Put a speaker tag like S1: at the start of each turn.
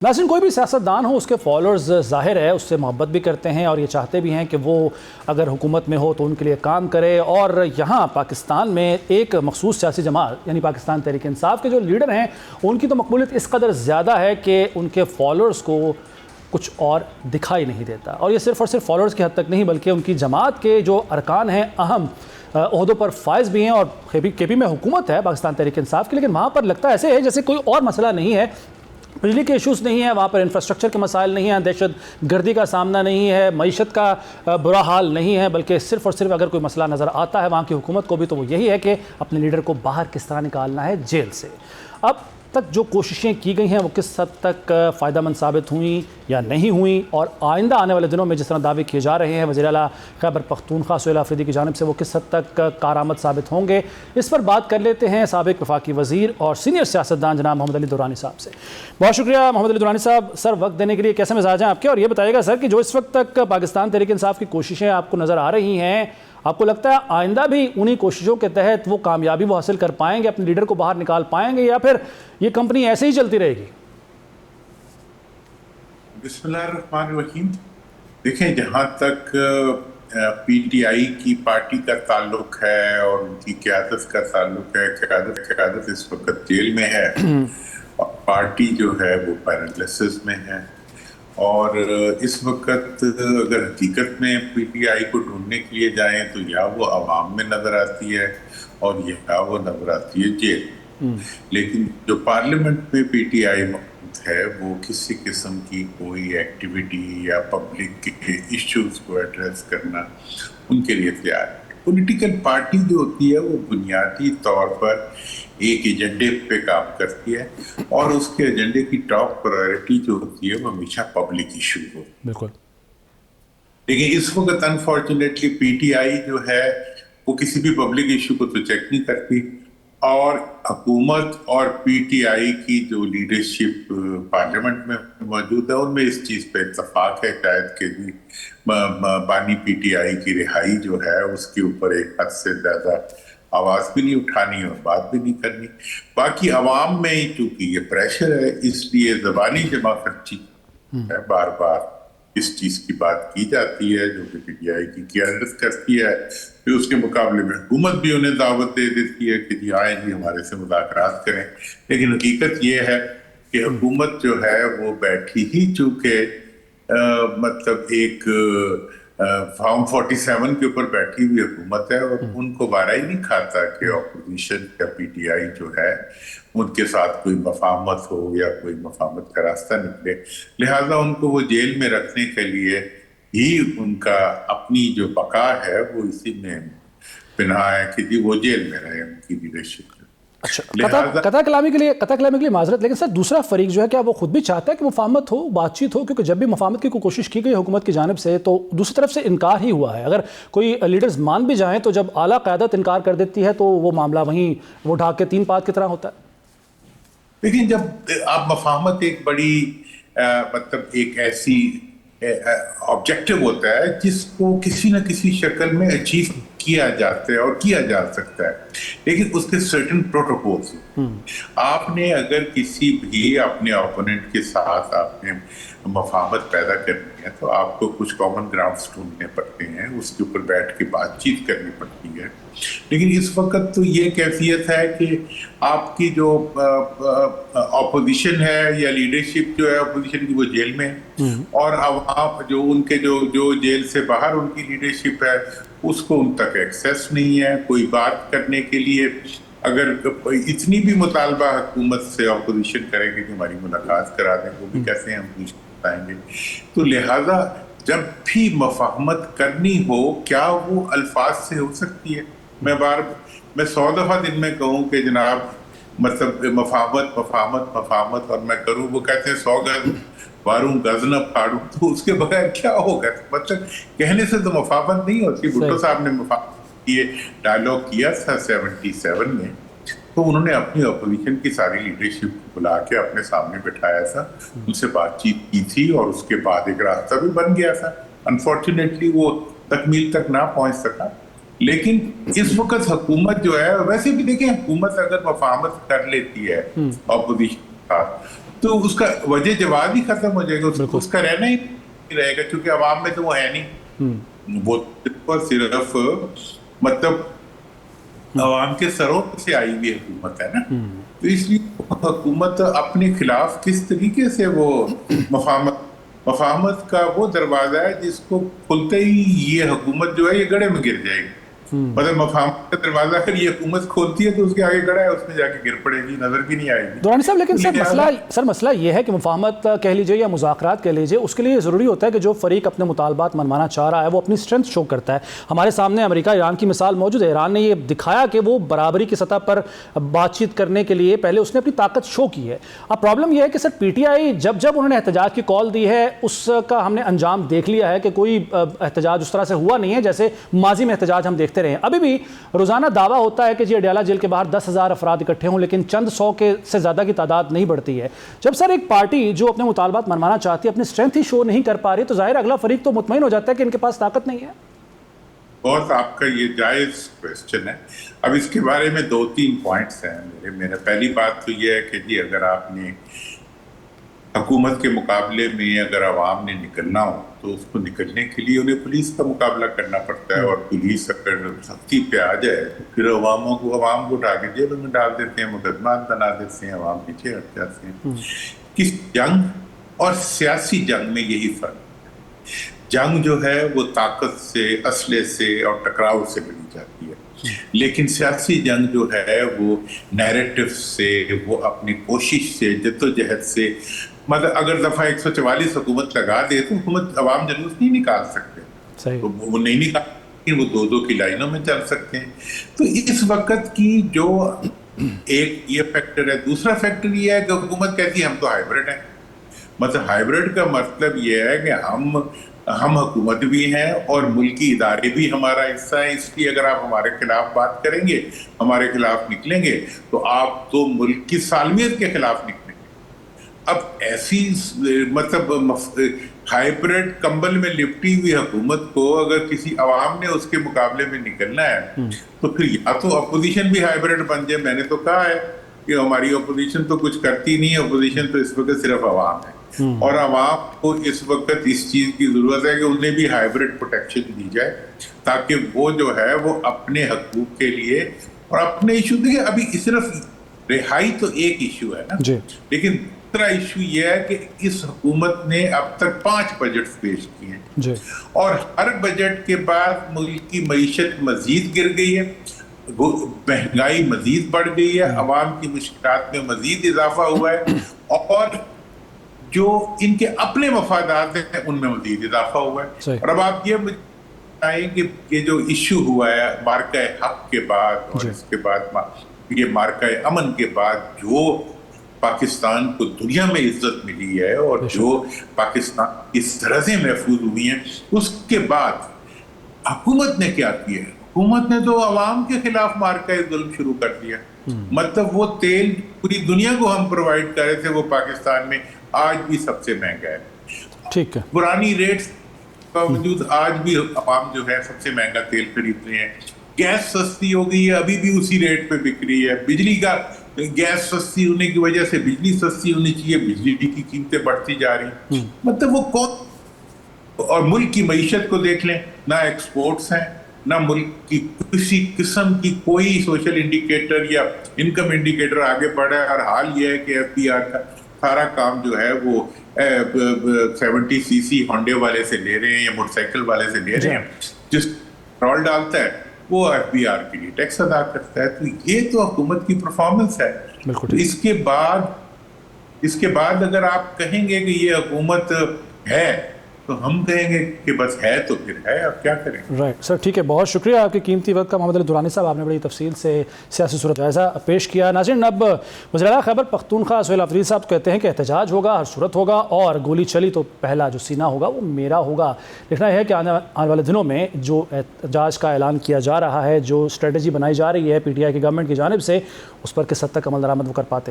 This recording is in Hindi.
S1: नाज़रीन, कोई भी सियासतदान हो उसके फॉलोअर्स ज़ाहिर है उससे मोहब्बत भी करते हैं और ये चाहते भी हैं कि वो अगर हुकूमत में हो तो उनके लिए काम करे। और यहाँ पाकिस्तान में एक मखसूस सियासी जमात यानी पाकिस्तान तहरीक इंसाफ के जो लीडर हैं उनकी तो मकबूलियत इस कदर ज़्यादा है कि उनके फॉलोअर्स को कुछ और दिखाई नहीं देता। और ये सिर्फ़ और सिर्फ फॉलोअर्स की हद तक नहीं बल्कि उनकी जमात के जो अरकान हैं, अहम ओहदों पर फायज़ भी हैं और के पी में हुकूमत है पाकिस्तान तहरीक इंसाफ की, लेकिन वहाँ पर लगता ऐसे है जैसे कोई और मसला नहीं है। बिजली के इशूज़ नहीं है वहाँ पर, इंफ्रास्ट्रक्चर के मसाइल नहीं हैं, दहशत गर्दी का सामना नहीं है, मईशत का बुरा हाल नहीं है, बल्कि सिर्फ़ और सिर्फ अगर कोई मसला नज़र आता है वहाँ की हुकूमत को भी तो वो यही है कि अपने लीडर को बाहर किस तरह निकालना है जेल से। अब तक जो कोशिशें की गई हैं वो किस हद तक फ़ायदेमंद साबित हुई या नहीं हुई, और आइंदा आने वाले दिनों में जिस तरह दावे किए जा रहे हैं वज़ीर आला खैबर पख्तूनख्वा सुहेल आफरीदी की जानिब से, वो किस हद तक कारआमद साबित होंगे, इस पर बात कर लेते हैं साबिक़ वफाकी वज़ीर और सीनियर सियासतदान जनाब मोहम्मद अली दुरानी साहब से। बहुत शुक्रिया मोहम्मद अली दुरानी साहब सर वक्त देने के लिए। कैसे मिजाज हैं आपके? और ये बताइएगा सर कि जो इस वक्त तक पाकिस्तान तहरीक इंसाफ की कोशिशें आपको नज़र आ रही हैं, आपको लगता है आइंदा भी उन्हीं कोशिशों के तहत वो कामयाबी वो हासिल कर पाएंगे, अपने लीडर को बाहर निकाल पाएंगे, या फिर ये कंपनी ऐसे ही चलती रहेगी?
S2: बिस्मिल्लाहिर्रहमानिर्रहीम। देखें, जहाँ तक पीटीआई की पार्टी का ताल्लुक है और उनकी क़यादत का ताल्लुक है, क़यादत इस वक्त जेल में है और पार्टी जो है वो पैरालिसिस में है। और इस वक्त अगर हकीकत में पीटीआई को ढूंढने के लिए जाएं तो या वो अवाम में नजर आती है और या वो नजर आती है जेल। लेकिन जो पार्लियामेंट में पीटीआई है वो किसी किस्म की कोई एक्टिविटी या पब्लिक के इश्यूज को एड्रेस करना उनके लिए तैयार है। पॉलिटिकल पार्टी जो होती है वो बुनियादी तौर पर एक एजेंडे पे काम करती है और उसके एजेंडे की टॉप प्रायोरिटी जो होती है वो हमेशा पब्लिक इशू हो।
S1: बिल्कुल।
S2: लेकिन इस वक्त अनफॉर्चुनेटली पीटीआई जो है वो किसी भी पब्लिक इशू को तो चेक नहीं करती, और हुकूमत और पीटीआई की जो लीडरशिप पार्लियामेंट में मौजूद है उनमें इस चीज पे इत्तेफाक है शायद कि जी बानी पीटीआई की रिहाई जो है उसके ऊपर एक हद से ज्यादा आवाज भी नहीं उठानी और बात भी नहीं करनी। बाकी अवाम में ही चूंकि ये प्रेशर है इसलिए ज़बानी जमा खर्ची है, बार बार इस चीज की बात की जाती है जो कि पीटीआई की क़यादत करती है। फिर उसके मुकाबले में हुकूमत भी उन्हें दावत दे देती है कि जी आए जी हमारे से मुज़ाकरात करें। लेकिन हकीकत ये है कि हुकूमत जो है वो बैठी ही चूंकि मतलब एक फॉर्म 47 के ऊपर बैठी हुई हुकूमत है और उनको बारा ही नहीं खाता कि ऑपोजिशन या पीटीआई जो है उनके साथ कोई मफाहमत हो या कोई मफाहमत का रास्ता निकले। लिहाजा उनको वो जेल में रखने के लिए ही उनका अपनी जो बका है वो इसी में बिना है कि जी वो जेल में रहे उनकी लीडरशिप।
S1: अच्छा, कता कलामी के लिए माजरत, लेकिन सर दूसरा फरीक जो है क्या वो खुद भी चाहता है कि मुफाहमत हो, बातचीत हो? क्योंकि जब भी मुफाहमत की कोई कोशिश की गई हुकूमत की जानिब से तो दूसरी तरफ से इनकार ही हुआ है। अगर कोई लीडर्स मान भी जाएं तो जब आला क़यादत इनकार कर देती है तो वो मामला वहीं वो ढाक के तीन पात की तरह होता है।
S2: लेकिन जब आप मुफाहमत एक बड़ी मतलब एक ऐसी ऑब्जेक्टिव होता है जिसको किसी न किसी शक्ल में अचीव किया जाता है और किया जा सकता है, लेकिन उसके सर्टेन प्रोटोकॉल्स। आपने अगर किसी भी अपने ओपोनेंट के साथ आपने मुफाहमत पैदा करनी है तो आपको कुछ कॉमन ग्राउंड्स ढूंढने पड़ते हैं, उसके ऊपर बैठ के बातचीत करनी पड़ती है। लेकिन इस वक्त तो ये कैफियत है कि आपकी जो ऑपोजिशन है या लीडरशिप जो है ऑपोजिशन की वो जेल में है और अब आप जो उनके जो जेल से बाहर उनकी लीडरशिप है उसको उन तक एक्सेस नहीं है। कोई बात करने के लिए अगर इतनी भी मुतालबा हुकूमत से ऑपोजिशन करेंगे कि हमारी मुलाकात करा दें, वो भी कैसे हम पूछ पाएंगे। तो लिहाजा जब भी मुफाहमत करनी हो क्या वो अल्फाज से हो सकती है? मैं 100 दफा दिन में कहूँ कि जनाब मतलब मुफाहमत मुफाहमत मुफाहमत और मैं करूँ, वो कहते हैं 100 गज वारूं गज न फाड़ूं, तो उसके बगैर क्या होगा? मतलब कहने से तो मुफाहमत नहीं होती। भुट्टो साहब ने ये डायलॉग किया था 77 में, तो उन्होंने अपनी अपोजिशन की सारी लीडरशिप को बुला के अपने सामने बिठाया था, उनसे बातचीत की थी और उसके बाद एक रास्ता भी बन गया था। अनफॉर्चुनेटली वो तकमील तक ना पहुंच सका। लेकिन इस वक्त हुकूमत जो है, वैसे भी देखें हुकूमत अगर मुफाहमत कर लेती है अपोजिशन के साथ तो उसका वजह जवाब ही खत्म हो जाएगा, उसका रहना ही नहीं रहेगा, क्योंकि अवाम में तो वो है नहीं। वो सिर्फ मतलब अवाम के सरों से आई हुई हुकूमत है ना। तो इसलिए हुकूमत अपने खिलाफ किस तरीके से वो मफाहमत का वो दरवाजा है जिसको खुलते ही ये हुकूमत जो है ये गड़े में गिर जाएगी। मतलब मफाहमत का दरवाजा अगर ये हुकूमत खोलती है तो उसके आगे गड़ा है, उसमें जाके गिर पड़ेगी, नजर भी नहीं आएगी।
S1: दुरानी साहब, लेकिन सर मसला ये है कि मुफाहमत कह लीजिए या मुज़ाकरात कह लीजिए, उसके लिए ज़रूरी होता है कि जो फरीक अपने मुतालबात मनवाना चाह रहा है वो अपनी स्ट्रेंथ शो करता है। हमारे सामने अमेरिका ईरान की मिसाल मौजूद है। ईरान ने ये दिखाया कि वो बराबरी की सतह पर बातचीत करने के लिए पहले उसने अपनी ताकत शो की है। अब प्रॉब्लम यह है कि सर PTI जब जब उन्होंने एहतजाज की कॉल दी है उसका हमने अंजाम देख लिया है कि कोई एहतजाज उस तरह से हुआ नहीं है जैसे माजी में एहतजाज हम देखते रहे। अभी भी रोजाना दावा होता है कि जी अडयाला जेल के बाहर 10,000 अफराद इकट्ठे हों, लेकिन चंद 100 के से ज्यादा की तादाद नहीं बढ़ती है। जब सर एक पार्टी जो अपने मुतालबात मनवाना चाहती है अपनी स्ट्रेंथ ही शो नहीं कर पा रही, तो जाहिर अगला फरीक तो मुतमईन हो जाता है कि इनके पास ताकत नहीं है।
S2: बहुत आपका ये जायज क्वेश्चन है। अब इसके बारे में 2-3 पॉइंट्स हैं मेरे। पहली बात तो ये है कि जी अगर आपने हुकूमत के मुकाबले में अगर अवाम ने निकलना हो तो उसको निकलने के लिए उन्हें पुलिस का मुकाबला करना पड़ता है, और पुलिस अगर सख्ती पे आ जाए तो फिर अवाम को उठा के जेल में डाल देते हैं, मुकदमा बना देते हैं, अवाम पीछे हट जाते हैं। किस जंग और सियासी जंग में यही फर्क है। जंग जो है वो ताकत से, असले से और टकराव से लड़ी जाती है, लेकिन सियासी जंग जो है वो नैरेटिव से, वो अपनी कोशिश से, जद्दोजहद से, मतलब अगर दफा 144 हुकूमत लगा दे तो हुकूमत अवाम जुलूस नहीं निकाल सकते, तो वो नहीं निकाल, वो 2-2 की लाइनों में चल सकते हैं। तो इस वक्त की जो एक ये फैक्टर है। दूसरा फैक्टर ये है कि हुकूमत कहती है हम तो हाइब्रिड हैं। मतलब हाइब्रिड का मतलब ये है कि हम हुकूमत भी हैं और मुल्की इदारे भी हमारा हिस्सा है, इसलिए अगर आप हमारे खिलाफ बात करेंगे, हमारे खिलाफ निकलेंगे, तो आप तो मुल्क की सालमियत के खिलाफ निकलेंगे। अब ऐसी मतलब हाइब्रिड कंबल में लिपटी हुई हुकूमत को अगर किसी अवाम ने उसके मुकाबले में निकलना है तो फिर या तो अपोजिशन भी हाइब्रिड बन जाए। मैंने तो कहा है कि हमारी अपोजिशन तो कुछ करती नहीं है, अपोजिशन तो इस वक्त सिर्फ अवाम है, और अवाम को इस वक्त इस चीज की जरूरत है कि उन्हें भी हाइब्रिड प्रोटेक्शन दी जाए, ताकि वो जो है वो अपने हकूक के लिए और अपने इशू, देखिए अभी सिर्फ रिहाई तो एक इशू है ना, लेकिन दूसरा इशू ये है कि इस हुकूमत ने अब तक 5 बजट पेश किए हैं, और हर बजट के बाद मुल्क की मईशत मजीद गिर गई है, महंगाई मजीद बढ़ गई है, अवाम की मुश्किलात में मजीद इजाफा हुआ है, और जो इनके अपने मफादात हैं उनमें मजीद इजाफा हुआ है। और अब आप ये बताएं कि ये जो इशू हुआ है मार्का हक के बाद और इसके बाद ये मार्का अमन के बाद जो पाकिस्तान को दुनिया में इज्जत मिली है और जो पाकिस्तान की सरहदें महफूज हुई हैं, उसके बाद हुकूमत ने क्या किया है? हुकूमत ने तो अवाम के खिलाफ मार्का जुल्म शुरू कर दिया। मतलब वो तेल पूरी दुनिया को हम प्रोवाइड कर रहे थे, वो पाकिस्तान में आज भी सबसे महंगा है। ठीक है, पुरानी रेट्स बावजूद आज भी अवाम जो है सबसे महंगा तेल खरीद रहे हैं। गैस सस्ती हो गई है, अभी भी उसी रेट पे बिक रही है। बिजली का, गैस सस्ती होने की वजह से बिजली सस्ती होनी चाहिए, बिजली की कीमतें बढ़ती जा रही। मतलब वो कौन, और मुल्क की मईशत को देख लें, ना एक्सपोर्ट्स हैं, ना मुल्क की किसी किस्म की कोई सोशल इंडिकेटर या इनकम इंडिकेटर आगे बढ़ा है। और हाल ये है कि FBR का सारा काम जो है वो 70 cc होंडे वाले से ले रहे हैं या मोटरसाइकिल वाले से ले रहे हैं, जिस पेट्रोल डालता है वो FBR के लिए टैक्स अदा करता है। तो ये तो हुकूमत की परफॉर्मेंस है। तो इसके बाद अगर आप कहेंगे कि ये हुकूमत है तो हम कहेंगे कि बस है तो फिर है, अब क्या करें।
S1: राइट सर, ठीक है, बहुत शुक्रिया आपके कीमती वक्त का। मोहम्मद अली दुरानी साहब, आपने बड़ी तफसील से सियासी सूरत जायज़ा पेश किया। नाज़रीन, अब वज़ीर खैबर पख्तूनख्वा सुहेल अफरीदी साहब कहते हैं कि एहतजाज होगा, हर सूरत होगा, और गोली चली तो पहला जो सीना होगा वो मेरा होगा। लिखना यह है कि आने वाले दिनों में जो एहतजाज का ऐलान किया जा रहा है, जो स्ट्रेटजी बनाई जा रही है PTI की गवर्नमेंट की जानिब से, उस पर किस हद तक अमल दरामद वो कर पाते हैं।